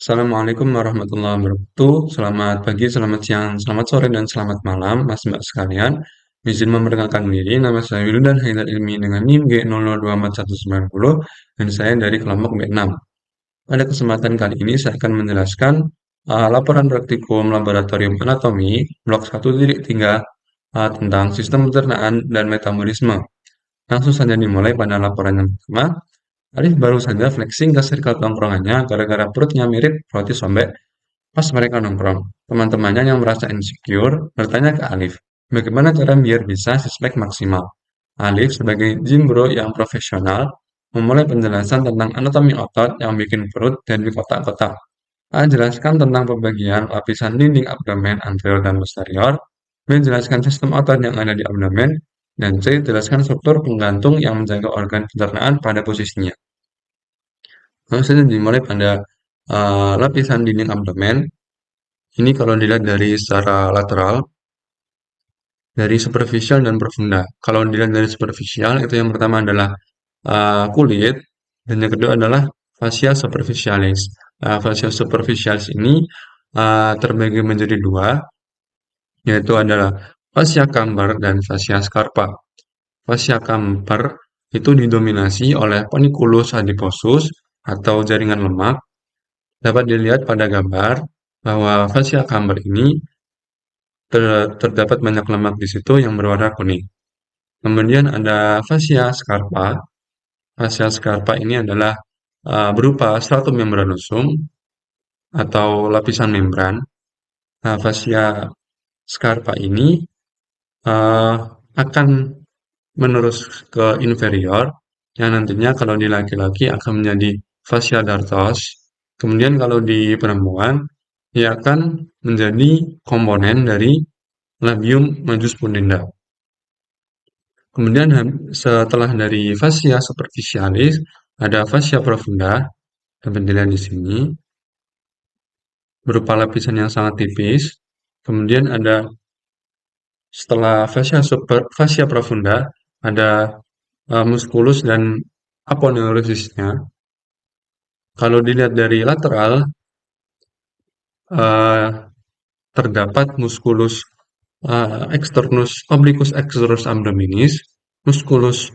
Assalamualaikum warahmatullahi wabarakatuh. Selamat pagi, selamat siang, selamat sore, dan selamat malam, Mas Mbak sekalian. Izin memperkenalkan diri, nama saya Wildan Haidar Ilmi dengan NIM G00249190 dan saya dari kelompok B6. Pada kesempatan kali ini saya akan menjelaskan laporan praktikum laboratorium anatomi blok 1.3 tentang sistem pencernaan dan metabolisme. Langsung saja dimulai pada laporan yang pertama. Alif baru saja flexing ke circle tongkrongannya gara-gara perutnya mirip roti sobek pas mereka nongkrong. Teman-temannya yang merasa insecure bertanya ke Alif, bagaimana cara biar bisa sispek maksimal? Alif sebagai gym bro yang profesional memulai penjelasan tentang anatomi otot yang bikin perut dan di kotak-kotak. A jelaskan tentang pembagian lapisan dinding abdomen anterior dan posterior. B jelaskan sistem otot yang ada di abdomen. Dan C jelaskan struktur penggantung yang menjaga organ pencernaan pada posisinya. Lalu saja dimulai pada lapisan dinding abdomen. Ini kalau dilihat dari secara lateral, dari superficial dan profunda. Kalau dilihat dari superficial, itu yang pertama adalah kulit, dan yang kedua adalah fascia superficialis. Fascia superficialis ini terbagi menjadi dua, yaitu adalah fascia camber dan fascia scarpa. Fascia camber itu didominasi oleh paniculus adiposus atau jaringan lemak. Dapat dilihat pada gambar bahwa fascia camber ini terdapat banyak lemak di situ yang berwarna kuning. Kemudian ada fascia scarpa. Fascia scarpa ini adalah berupa stratum membranosum atau lapisan membran. Nah, fascia scarpa ini uh, akan menerus ke inferior, yang nantinya kalau di laki-laki akan menjadi fascia dartos. Kemudian kalau di perempuan, ia akan menjadi komponen dari labium majus pudenda. Kemudian setelah dari fascia superficialis, ada fascia profunda, dapat dilihat di sini, berupa lapisan yang sangat tipis. Kemudian ada setelah fascia profunda, ada musculus dan aponeurisisnya. Kalau dilihat dari lateral, eh, terdapat musculus externus obliquus externus abdominis, musculus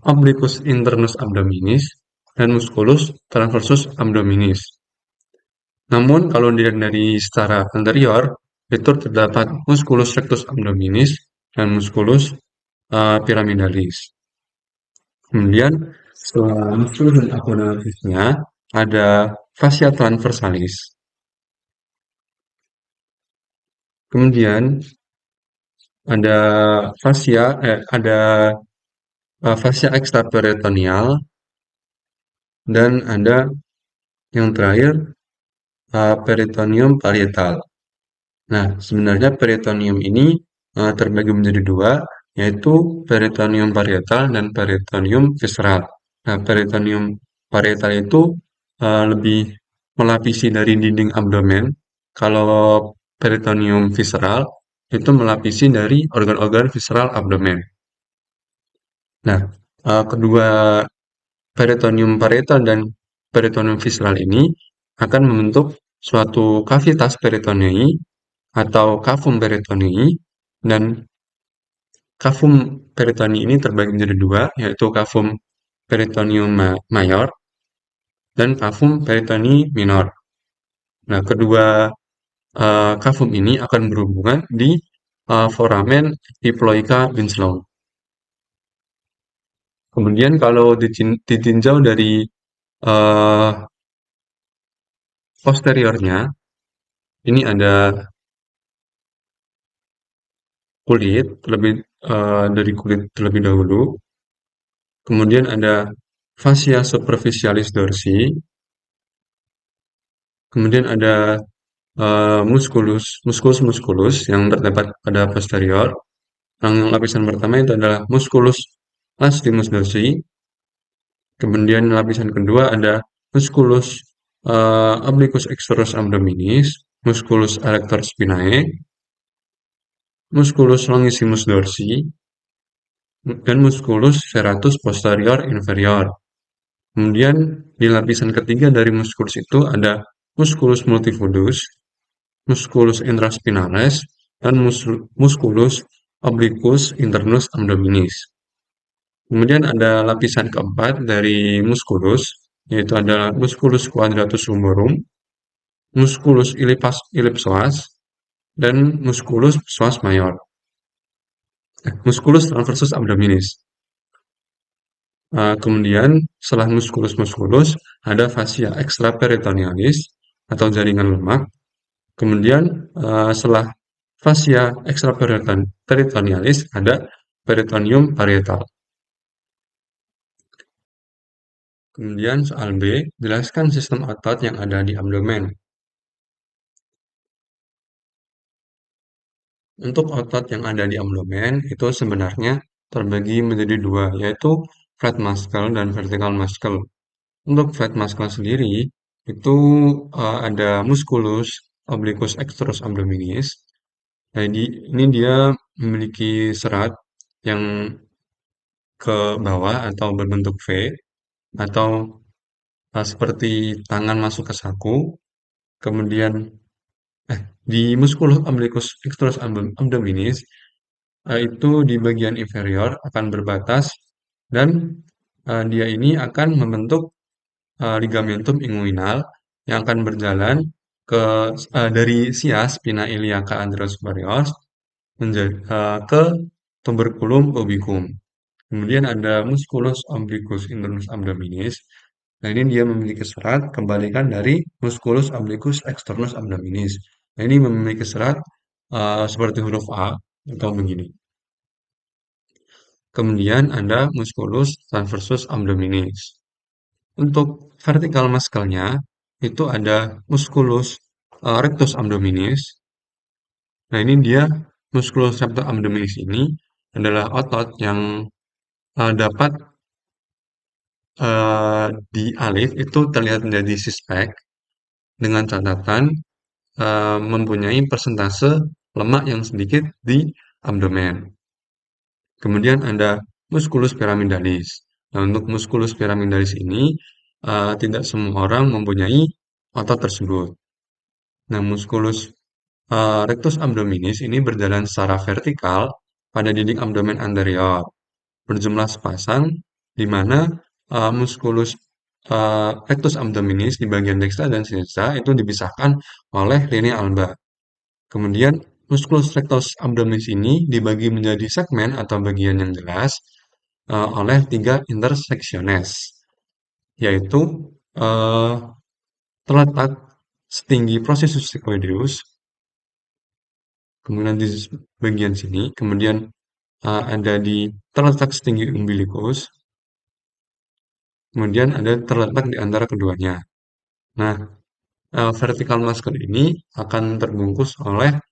obliquus internus abdominis, dan musculus transversus abdominis. Namun kalau dilihat dari secara anterior, itu terdapat musculus rectus abdominis dan musculus pyramidalis. Kemudian setelah musculus dan aponeurisisnya ada fascia transversalis. Kemudian ada ada fascia ekstraperitoneal dan ada yang terakhir peritoneum parietal. Nah, sebenarnya peritoneum ini terbagi menjadi dua, yaitu peritoneum parietal dan peritoneum visceral. Nah, peritoneum parietal itu lebih melapisi dari dinding abdomen. Kalau peritoneum visceral itu melapisi dari organ-organ visceral abdomen. Nah, kedua peritoneum parietal dan peritoneum visceral ini akan membentuk suatu kavitas peritonei atau cavum peritonei, dan cavum peritonei ini terbagi menjadi dua, yaitu cavum peritoneum mayor dan cavum peritonei minor. Nah, kedua cavum ini akan berhubungan di foramen diploica Winslow. Kemudian kalau ditinjau dari uh, posteriornya, ini ada kulit dari kulit terlebih dahulu. Kemudian ada fascia superficialis dorsi. Kemudian ada musculus yang terdapat pada posterior. Yang lapisan pertama itu adalah musculus lastimus dorsi. Kemudian lapisan kedua ada musculus obliquus externus abdominis, musculus erector spinae, musculus longissimus dorsi, dan musculus serratus posterior inferior. Kemudian di lapisan ketiga dari muskulus itu ada musculus multifidus, musculus intraspinalis, dan musculus obliquus internus abdominis. Kemudian ada lapisan keempat dari musculus, yaitu ada musculus quadratus lumborum, musculus ellipsoas, dan musculus psoas mayor. Musculus transversus abdominis. Kemudian setelah musculus ada fascia extraperitonealis atau jaringan lemak. Kemudian setelah fascia extraperitonealis ada peritoneum parietal. Kemudian soal B, jelaskan sistem otot yang ada di abdomen. Untuk otot yang ada di abdomen itu sebenarnya terbagi menjadi dua, yaitu flat muscle dan vertical muscle. Untuk flat muscle sendiri itu ada musculus obliquus extrus abdominis. Jadi ini dia memiliki serat yang ke bawah atau berbentuk V atau seperti tangan masuk ke saku. Kemudian di musculus obliquus extrus abdominis itu di bagian inferior akan berbatas dan dia ini akan membentuk ligamentum inguinal yang akan berjalan ke dari sias spina iliaca anterosuperior ke tuberculum pubicum. Kemudian ada musculus obliquus internus abdominis. Nah, ini dia memiliki serat kebalikan dari musculus obliquus externus abdominis. Nah, ini memiliki serat seperti huruf A atau begini. Kemudian ada musculus transversus abdominis. Untuk vertikal muscle-nya itu ada musculus rectus abdominis. Nah, ini dia musculus rectus abdominis ini adalah otot yang dapat di alif itu terlihat menjadi six-pack dengan catatan mempunyai persentase lemak yang sedikit di abdomen. Kemudian ada musculus pyramidalis. Nah, untuk musculus pyramidalis ini tidak semua orang mempunyai otot tersebut. Nah, musculus rectus abdominis ini berjalan secara vertikal pada dinding abdomen anterior, berjumlah sepasang, di mana musculus rectus abdominis di bagian dekstra dan sinistra itu dipisahkan oleh linea alba. Kemudian musculus rectus abdominis ini dibagi menjadi segmen atau bagian yang jelas oleh tiga intersectiones, yaitu uh, terletak setinggi processus sigmoideus, kemudian di bagian sini, kemudian ada di terletak setinggi umbilicus, kemudian ada terletak di antara keduanya. Nah, vertical muscle ini akan terbungkus oleh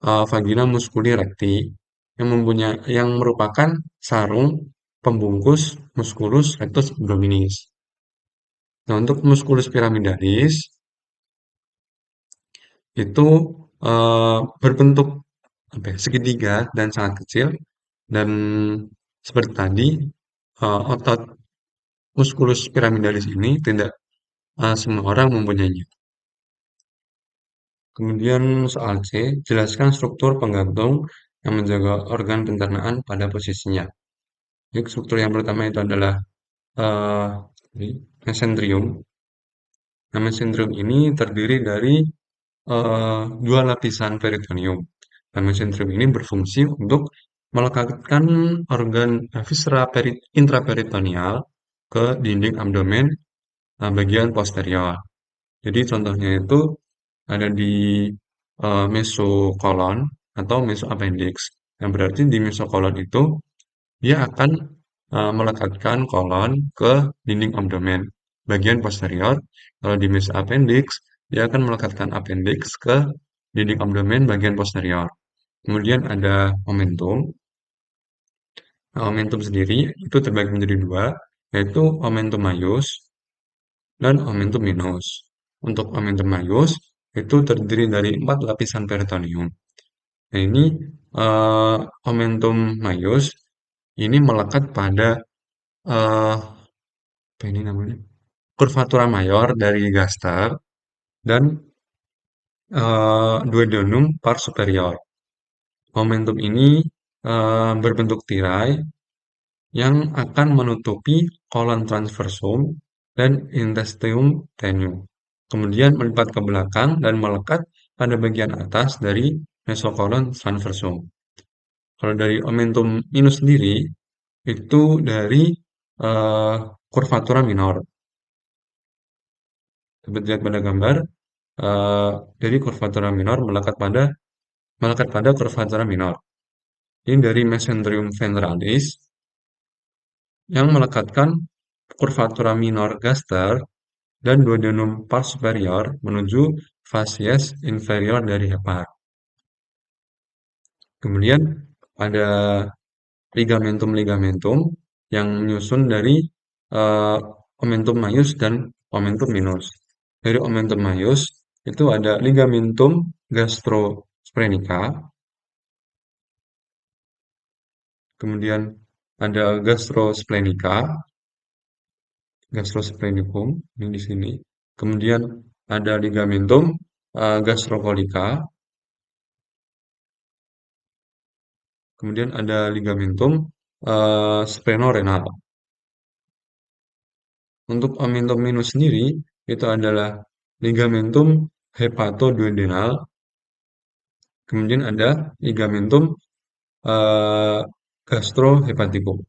vagina musculi recti yang merupakan sarung pembungkus musculus rectus abdominis. Nah, untuk musculus pyramidalis itu berbentuk segitiga dan sangat kecil dan seperti tadi otot musculus pyramidalis ini tidak semua orang mempunyainya. Kemudian soal C, jelaskan struktur penggantung yang menjaga organ pencernaan pada posisinya. Jadi struktur yang pertama itu adalah uh, mesenterium. Nah, mesenterium ini terdiri dari dua lapisan peritoneum. Nah, mesenterium ini berfungsi untuk melekatkan organ viscera intraperitoneal ke dinding abdomen bagian posterior. Jadi contohnya itu ada di mesokolon atau mesoappendix. Yang berarti di mesokolon itu dia akan melekatkan kolon ke dinding abdomen bagian posterior. Kalau di mesoappendix dia akan melekatkan appendix ke dinding abdomen bagian posterior. Kemudian ada omentum. Nah, omentum sendiri itu terbagi menjadi dua, yaitu omentum maius dan omentum minus. Untuk omentum maius itu terdiri dari 4 lapisan peritoneum. Nah, ini omentum maius ini melekat pada apa ini namanya? curvatura mayor dari gaster, dan duodenum pars superior. Momentum ini berbentuk tirai yang akan menutupi kolon transversum dan intestium tenue. Kemudian melipat ke belakang dan melekat pada bagian atas dari mesokolon transversum. Kalau dari omentum minus sendiri, itu dari eh, curvatura minor. Seperti lihat pada gambar, eh, dari curvatura minor melekat pada curvatura minor. Ini dari mesenterium ventralis yang melekatkan curvatura minor gaster dan duodenum pars superior menuju facies inferior dari hepar. Kemudian ada ligamentum-ligamentum yang menyusun dari eh, omentum maius dan omentum minus. Dari omentum maius itu ada ligamentum gastrosphrenica, kemudian ada gastrosplenicum ini di sini. Kemudian ada ligamentum gastrocolica, kemudian ada ligamentum splenorenal. Untuk omentum minus sendiri itu adalah ligamentum hepatoduodenal, kemudian ada ligamentum gastrohepaticum.